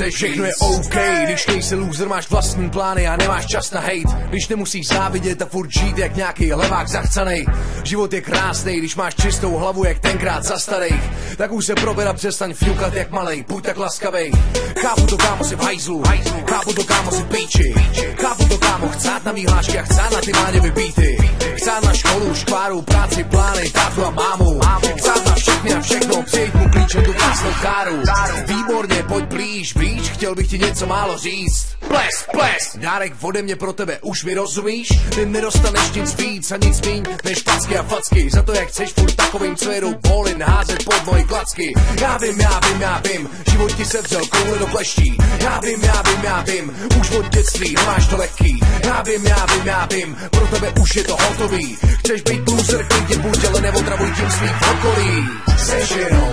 chceš všechno je OK, když nejsi loser, máš vlastní plány a nemáš čas na hejt. Když nemusíš závidět a furt žít jak nějaký levák zachcanej. Život je krásný, když máš čistou hlavu jak tenkrát za starých. Tak už se prober a přestaň fňukat jak malej, buď tak laskavej. Chápu to, kámo, si v hajzlu, chápu to, kámo, si v píči. Chápu to, kámo, chcát na výhlášky a chcát na ty mláďe vybíty. Chcát na školu, škváru, práci, plány, tátu a mámu. Chcát na všechny a všechno, přijď mu klíčem tu krásnou káru. Výborně, pojď blíž, chtěl bych ti něco málo říct. Ples, dárek ode mě pro tebe, už mi rozumíš? Ty nedostaneš nic víc a nic míň než placky a facky. Za to, jak chceš furt takovým, co jedou bolin, házet pod moji klacky. Já vím, život ti se vzal koule do kleští. Já vím, už od dětství nemáš to lehký. Já vím, pro tebe už je to hotový. Chceš být loser, klidně buď, ale neotravuj tím svým okolí. Seš jenom